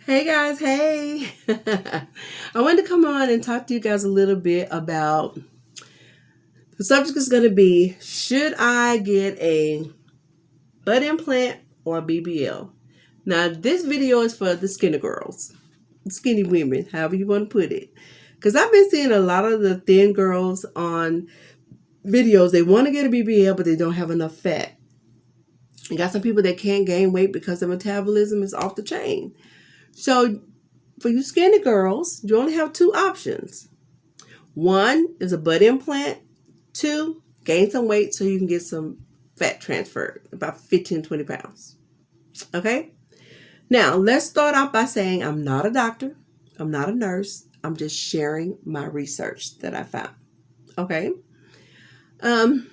Hey guys, hey. I wanted to come on and talk to you guys a little bit about the subject is going to be should I get a butt implant or a BBL? Now, this video is for the skinny girls, skinny women, however you want to put it. Because I've been seeing a lot of the thin girls on videos. They want to get a BBL, but they don't have enough fat. You got some people that can't gain weight because their metabolism is off the chain. So, for you skinny girls, you only have two options. One is a butt implant. Two, gain some weight so you can get some fat transferred, about 15, 20 pounds. Okay? Now, let's start off by saying I'm not a doctor. I'm not a nurse. I'm just sharing my research that I found. Okay? Um,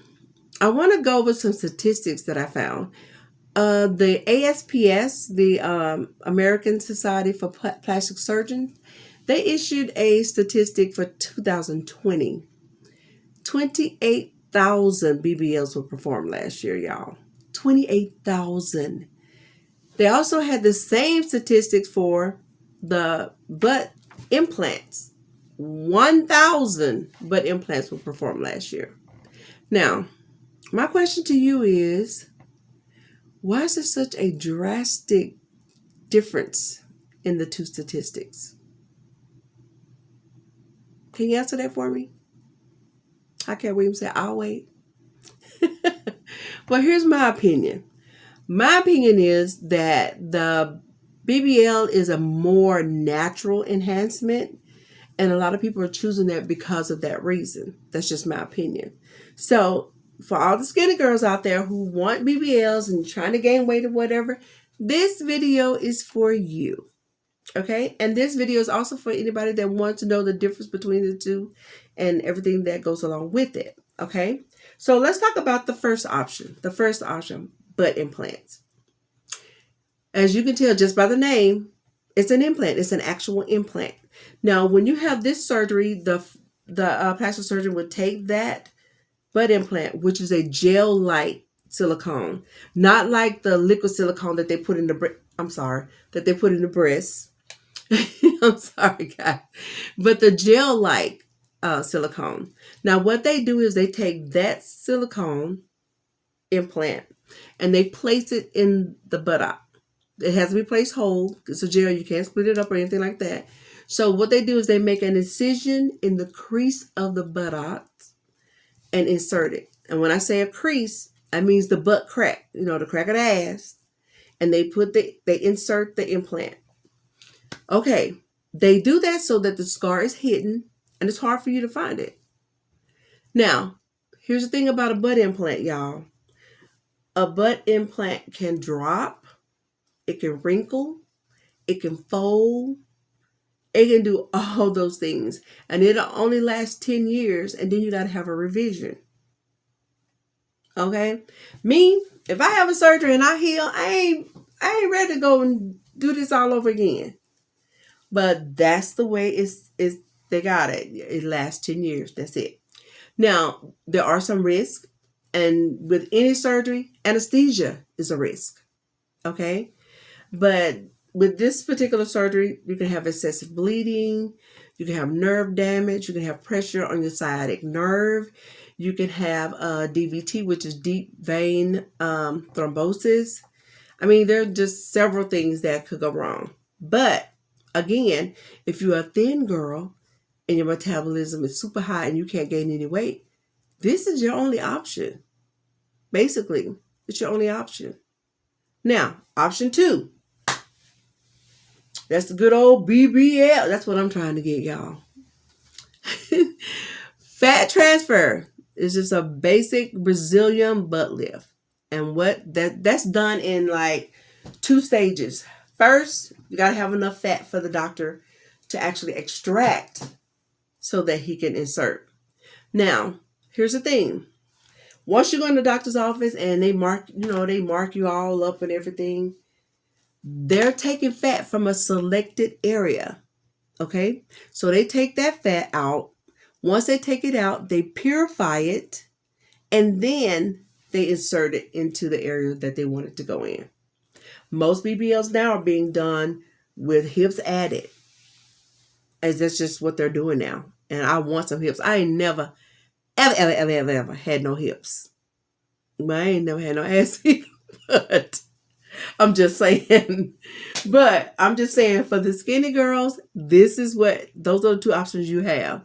I want to go over some statistics that I found. The ASPS, the American Society for Plastic Surgeons, they issued a statistic for 2020. 28,000 BBLs were performed last year, y'all. 28,000. They also had the same statistics for the butt implants. 1,000 butt implants were performed last year. Now, my question to you is, why is there such a drastic difference in the two statistics? Can you answer that for me? I can't wait. Say, I'll wait. Well, here's my opinion. My opinion is that the BBL is a more natural enhancement, and a lot of people are choosing that because of that reason. That's just my opinion. So, for all the skinny girls out there who want BBLs and trying to gain weight or whatever, this video is for you. Okay? And this video is also for anybody that wants to know the difference between the two and everything that goes along with it. Okay? So let's talk about the first option. The first option, butt implants. As you can tell just by the name, it's an implant. It's an actual implant. Now, when you have this surgery, the plastic surgeon would take that butt implant, which is a gel-like silicone, not like the liquid silicone that they put in the that they put in the breast. I'm sorry, guys, but the gel-like silicone. Now, what they do is they take that silicone implant and they place it in the buttock. It has to be placed whole. It's a gel. You can't split it up or anything like that. So what they do is they make an incision in the crease of the buttocks and insert it. And when I say a crease, that means the butt crack, the crack of the ass. And they insert the implant. Okay, they do that so that the scar is hidden and it's hard for you to find it. Now, here's the thing about a butt implant, y'all. A butt implant can drop, it can wrinkle, it can fold, it can do all those things. And it'll only last 10 years and then you got to have a revision. Okay? Me, if I have a surgery and I heal, I ain't ready to go and do this all over again. But that's the way they got it. It lasts 10 years. That's it. Now, there are some risks. And with any surgery, anesthesia is a risk. Okay? But with this particular surgery, you can have excessive bleeding. You can have nerve damage. You can have pressure on your sciatic nerve. You can have DVT, which is deep vein thrombosis. I mean, there are just several things that could go wrong. But again, if you're a thin girl and your metabolism is super high and you can't gain any weight, this is your only option. Basically, it's your only option. Now, option 2. That's the good old BBL. That's what I'm trying to get, y'all. Fat transfer is just a basic Brazilian butt lift. And that's done in like 2 stages. First, you got to have enough fat for the doctor to actually extract so that he can insert. Now, here's the thing. Once you go in the doctor's office and they mark you all up and everything, they're taking fat from a selected area. Okay? So they take that fat out. Once they take it out, they purify it and then they insert it into the area that they want it to go in. Most BBLs now are being done with hips added, as that's just what they're doing now. And I want some hips. I ain't never, ever had no hips. But I ain't never had no ass either. But I'm just saying. But I'm just saying, for the skinny girls, those are the two options you have.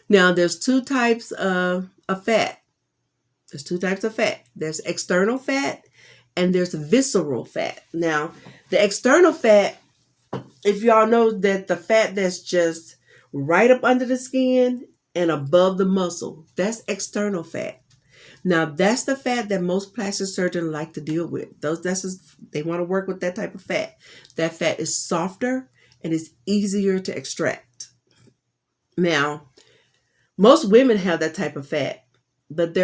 Now, there's two types of fat. There's two types of fat. There's external fat and there's visceral fat. Now, the external fat, if y'all know that the fat that's just right up under the skin and above the muscle, that's external fat. Now, that's the fat that most plastic surgeons like to deal with. They want to work with that type of fat. That fat is softer and it's easier to extract. Now, most women have that type of fat, but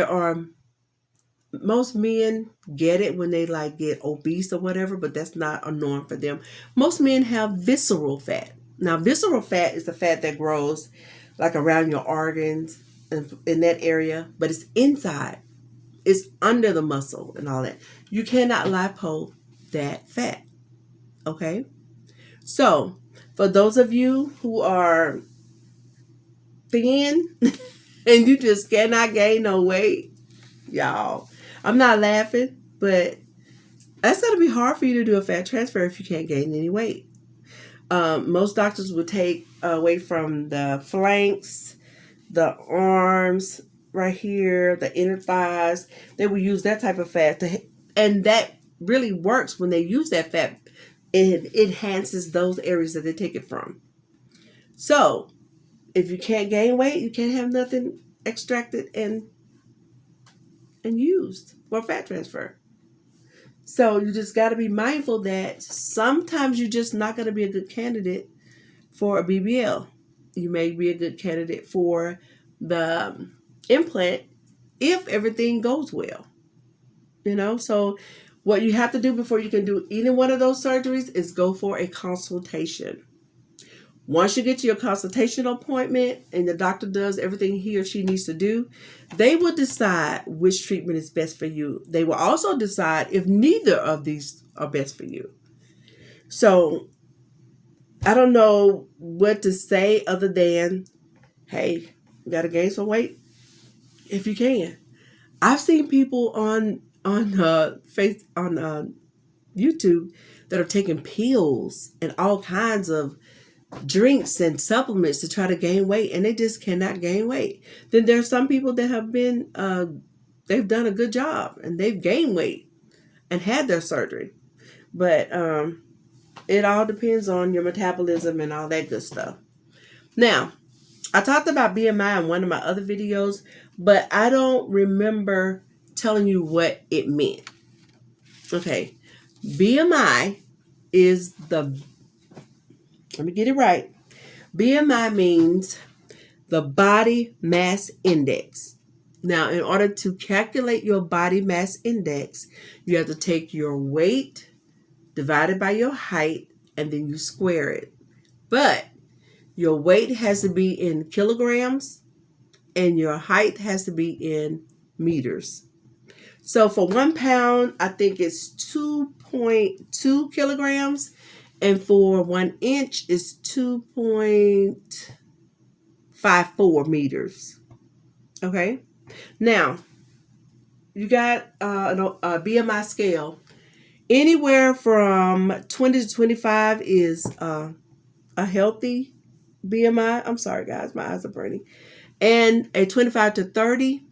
most men get it when they like get obese or whatever, but that's not a norm for them. Most men have visceral fat. Now, visceral fat is the fat that grows like around your organs and in that area, but it's inside. It's under the muscle and all that. You cannot lipo that fat. Okay? So, for those of you who are thin and you just cannot gain no weight, y'all, I'm not laughing, but that's going to be hard for you to do a fat transfer if you can't gain any weight. Most doctors would take away from the flanks, the arms, right here, the inner thighs. They will use that type of fat and that really works when they use that fat. It enhances those areas that they take it from. So, if you can't gain weight, you can't have nothing extracted and used for fat transfer. So you just got to be mindful that sometimes you're just not going to be a good candidate for a BBL. You may be a good candidate for the implant if everything goes well. So what you have to do before you can do either one of those surgeries is go for a consultation. Once you get to your consultation appointment and the doctor does everything he or she needs to do, they will decide which treatment is best for you. They will also decide if neither of these are best for you. So I don't know what to say other than, hey, you got to gain some weight if you can. I've seen people on YouTube that are taking pills and all kinds of drinks and supplements to try to gain weight, and they just cannot gain weight. Then there's some people that have been they've done a good job and they've gained weight and had their surgery. But it all depends on your metabolism and all that good stuff. Now, I talked about BMI in one of my other videos, but I don't remember telling you what it meant. Okay, BMI is let me get it right. BMI means the body mass index. Now, in order to calculate your body mass index, you have to take your weight divided by your height and then you square it. But your weight has to be in kilograms and your height has to be in meters. So for 1 pound, I think it's 2.2 kilograms. And for 1 inch, it's 2.54 meters. Okay. Now, you got a BMI scale. Anywhere from 20 to 25 is a healthy BMI. I'm sorry, guys. My eyes are burning. And a 25 to 30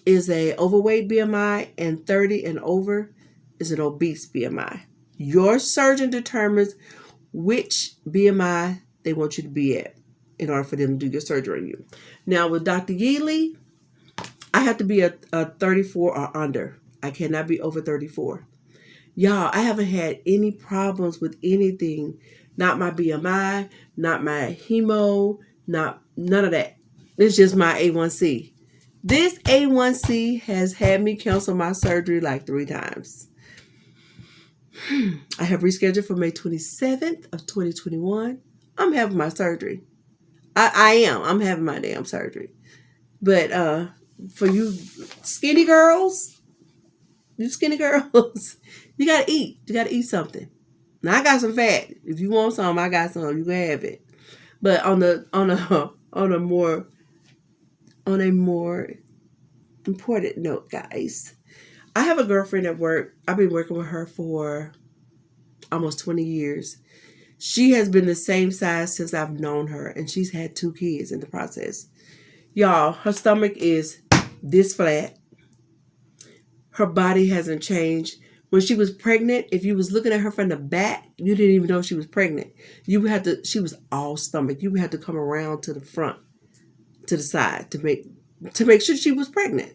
is a overweight BMI. And 30 and over is an obese BMI. Your surgeon determines which BMI they want you to be at in order for them to do your surgery on you. Now, with Dr. Yealy, I have to be a 34 or under. I cannot be over 34. Y'all, I haven't had any problems with anything. Not my BMI, not my hemo, none of that. It's just my A1C. This A1C has had me cancel my surgery like 3 times. I have rescheduled for May 27th of 2021. I'm having my surgery. I am. I'm having my damn surgery. But for you skinny girls, you gotta eat. You gotta eat something. Now I got some fat. If you want some, I got some. You can have it. But on a more important note, guys, I have a girlfriend at work. I've been working with her for almost 20 years. She has been the same size since I've known her, and she's had 2 kids in the process. Y'all, her stomach is this flat. Her body hasn't changed. When she was pregnant, if you was looking at her from the back, you didn't even know she was pregnant. She was all stomach. You had to come around to the front, to the side to make sure she was pregnant.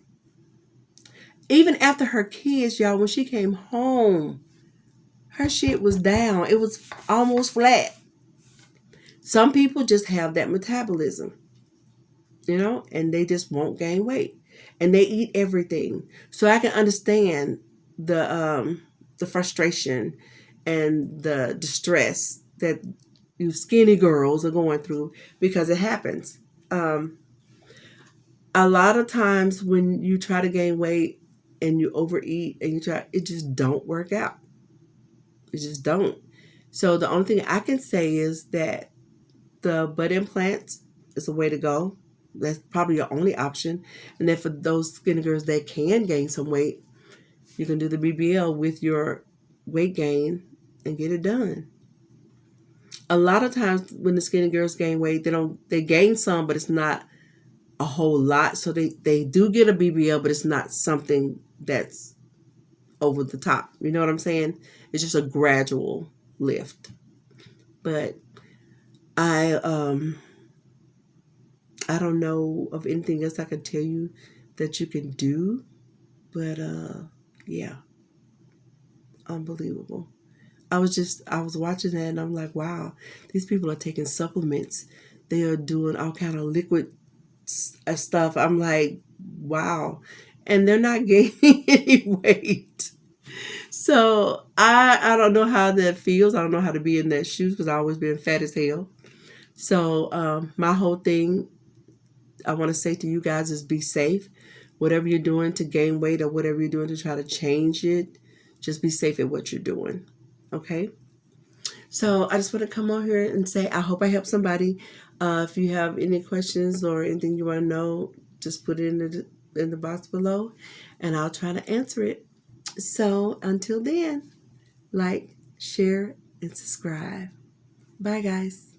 Even after her kids, y'all, when she came home, her shit was down. It was almost flat. Some people just have that metabolism, and they just won't gain weight. And they eat everything. So I can understand the frustration and the distress that you skinny girls are going through, because it happens. A lot of times when you try to gain weight and you overeat and it just don't work out. It just don't. So the only thing I can say is that the butt implants is a way to go. That's probably your only option. And then for those skinny girls that can gain some weight, you can do the BBL with your weight gain and get it done. A lot of times when the skinny girls gain weight, they gain some, but it's not a whole lot. So they do get a BBL, but it's not something that's over the top. You know what I'm saying? It's just a gradual lift. But I don't know of anything else I can tell you that you can do. But yeah, unbelievable. I was watching that and I'm like, wow, these people are taking supplements. They are doing all kind of liquid stuff. I'm like, wow. And they're not gaining any weight. So I don't know how that feels. I don't know how to be in that shoes because I've always been fat as hell. So my whole thing I want to say to you guys is be safe. Whatever you're doing to gain weight or whatever you're doing to try to change it, just be safe at what you're doing. Okay? So I just want to come on here and say I hope I help somebody. If you have any questions or anything you want to know, just put it in the box below and I'll try to answer it. So until then, like, share, and subscribe. Bye, guys.